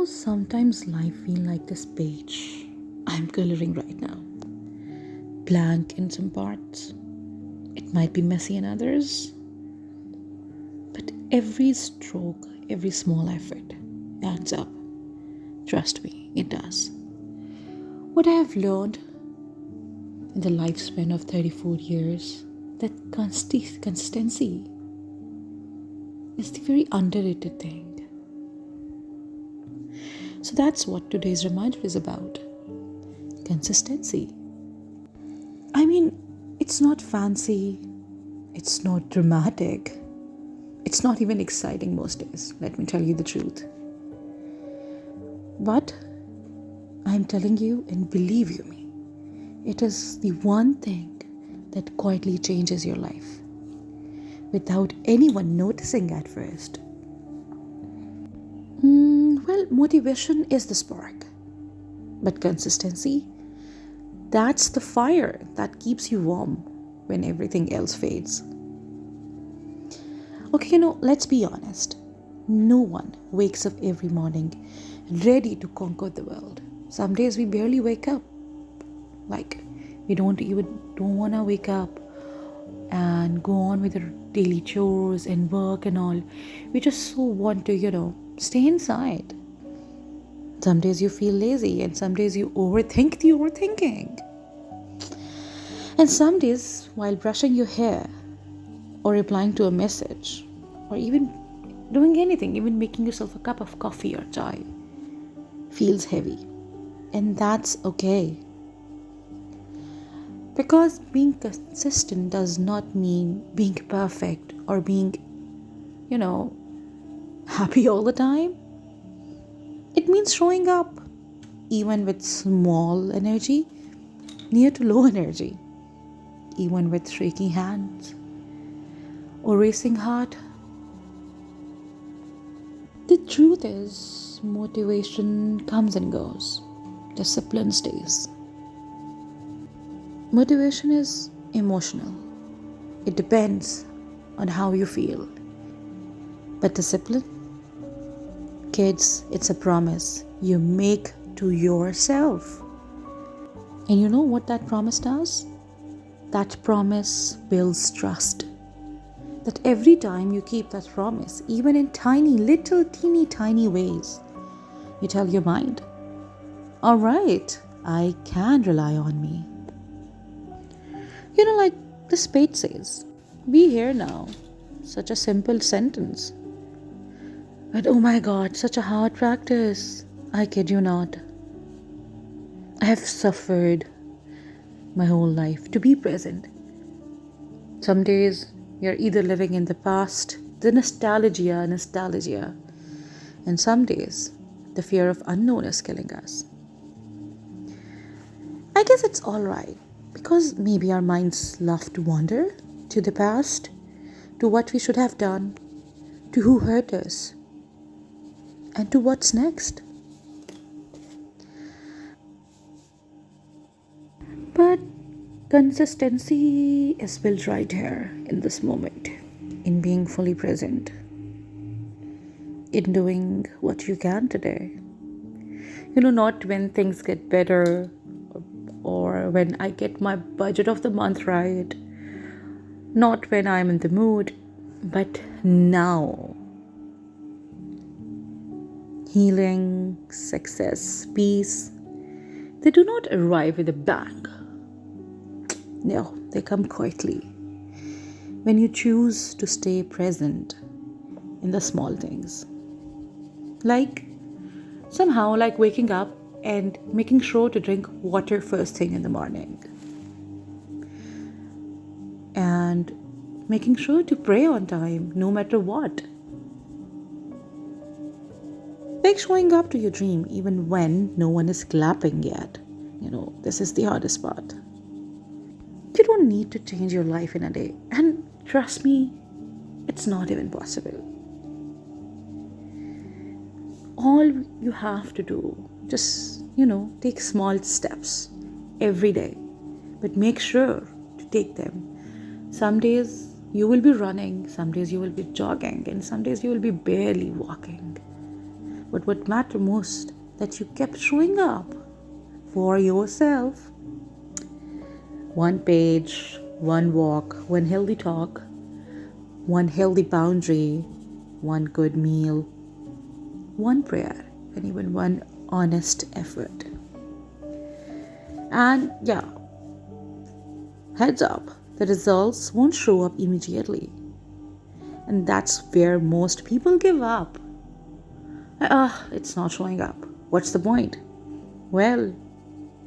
Sometimes life feels like this page I'm coloring right now. Blank in some parts. It might be messy in others. But every stroke, every small effort adds up. Trust me, it does. What I have learned in the lifespan of 34 years, that consistency is the very underrated thing. So that's what today's reminder is about. Consistency. I mean, it's not fancy, it's not dramatic, it's not even exciting most days, let me tell you the truth. But I'm telling you, and believe you me, it is the one thing that quietly changes your life without anyone noticing at first. Well, motivation is the spark, but consistency, that's the fire that keeps you warm when everything else fades. Okay, let's be honest. No one wakes up every morning ready to conquer the world. Some days we barely wake up. Like, we don't want to wake up and go on with our daily chores and work and all. We just so want to, stay inside. Some days you feel lazy, and some days you overthink the overthinking. And some days, while brushing your hair, or replying to a message, or even doing anything, even making yourself a cup of coffee or chai, feels heavy. And that's okay. Because being consistent does not mean being perfect or being, happy all the time. It means showing up, even with small energy, near to low energy, even with shaking hands or racing heart. The truth is, motivation comes and goes, discipline stays. Motivation is emotional, it depends on how you feel. But discipline, kids, it's a promise you make to yourself. And you know what that promise does? That promise builds trust. That every time you keep that promise, even in tiny, little, teeny, tiny ways, you tell your mind, all right, I can rely on me. Like the spade says, be here now. Such a simple sentence. But oh my god, such a hard practice. I kid you not. I have suffered my whole life to be present. Some days you're either living in the past, the nostalgia, and some days the fear of unknown is killing us. I guess it's alright, because maybe our minds love to wander to the past, to what we should have done, to who hurt us, and to what's next. But consistency is built right here in this moment, in being fully present, in doing what you can today. Not when things get better or when I get my budget of the month right, not when I'm in the mood, but now. Healing, success, peace, they do not arrive with a bang. No, they come quietly. When you choose to stay present in the small things. Like waking up and making sure to drink water first thing in the morning. And making sure to pray on time no matter what. Like showing up to your dream even when no one is clapping yet. This is the hardest part. You don't need to change your life in a day. And trust me, it's not even possible. All you have to do, just, take small steps every day. But make sure to take them. Some days you will be running, some days you will be jogging, and some days you will be barely walking. But what mattered most, that you kept showing up for yourself. One page, one walk, one healthy talk, one healthy boundary, one good meal, one prayer, and even one honest effort. And yeah, heads up, the results won't show up immediately. And that's where most people give up. It's not showing up. What's the point? Well,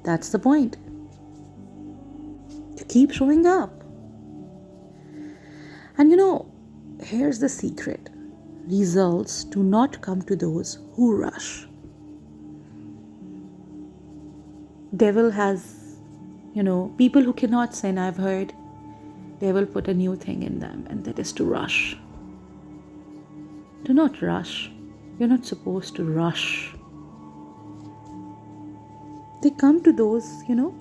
that's the point. To keep showing up. And here's the secret. Results do not come to those who rush. Devil has, people who cannot sin, I've heard, devil put a new thing in them, and that is to rush. Do not rush. You're not supposed to rush. They come to those,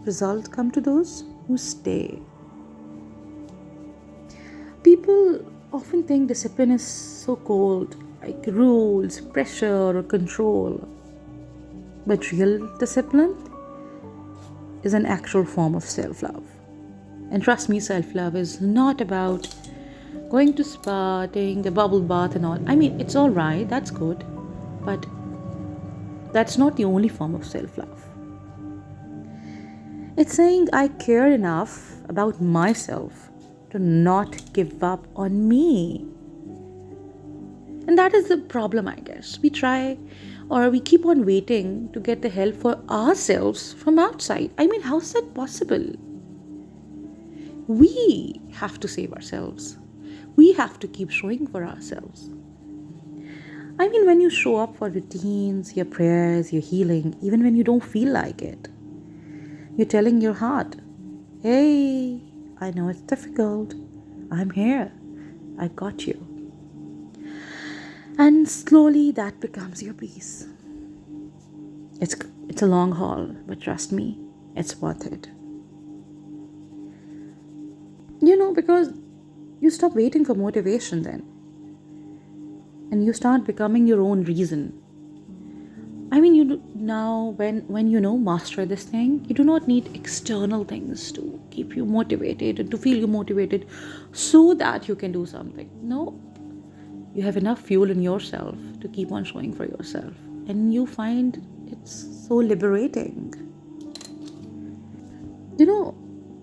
results come to those who stay. People often think discipline is so cold, like rules, pressure, or control. But real discipline is an actual form of self-love. And trust me, self-love is not about going to spa, taking the bubble bath and all. I mean, it's all right, that's good. But that's not the only form of self-love. It's saying I care enough about myself to not give up on me. And that is the problem, I guess. We try or we keep on waiting to get the help for ourselves from outside. I mean, how is that possible? We have to save ourselves. We have to keep showing for ourselves. I mean, when you show up for routines, your prayers, your healing, even when you don't feel like it, you're telling your heart, hey, I know it's difficult. I'm here. I got you. And slowly that becomes your peace. It's a long haul, but trust me, it's worth it. Because you stop waiting for motivation then. And you start becoming your own reason. I mean, now when master this thing, you do not need external things to keep you motivated and to feel you motivated so that you can do something. No, you have enough fuel in yourself to keep on showing for yourself. And you find it's so liberating.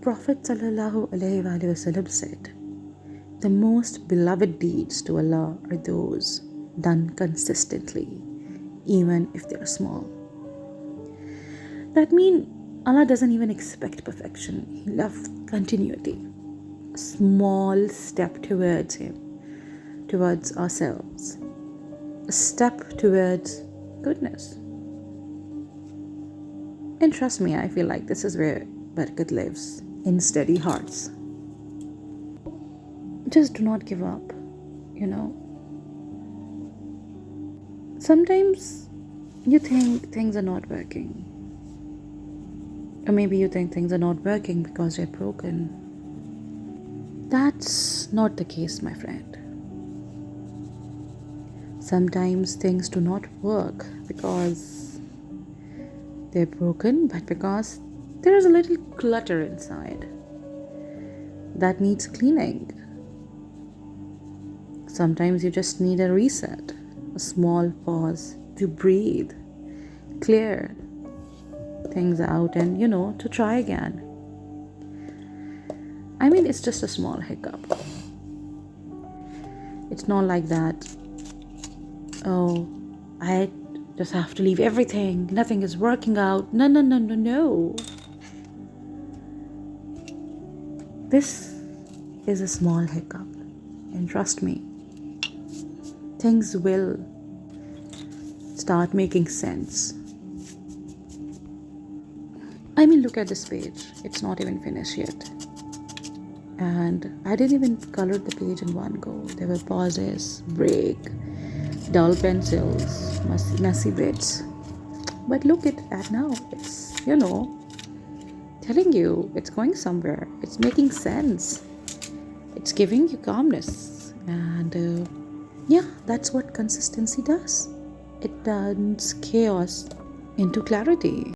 Prophet Sallallahu Alaihi Wasallam said, the most beloved deeds to Allah are those done consistently, even if they are small. That means Allah doesn't even expect perfection. He loves continuity. A small step towards Him, towards ourselves. A step towards goodness. And trust me, I feel like this is where Barakat lives, in steady hearts. Just do not give up, Sometimes you think things are not working. Or maybe you think things are not working because you're broken. That's not the case, my friend. Sometimes things do not work because they're broken, but because there is a little clutter inside that needs cleaning. Sometimes you just need a reset, a small pause to breathe, clear things out and, to try again. I mean, it's just a small hiccup. It's not like that, oh, I just have to leave everything. Nothing is working out. No. This is a small hiccup. And trust me, things will start making sense. I mean, look at this page. It's not even finished yet. And I didn't even color the page in one go. There were pauses, break, dull pencils, messy bits. But look at that now. It's, telling you it's going somewhere. It's making sense. It's giving you calmness. And that's what consistency does. it turns chaos into clarity.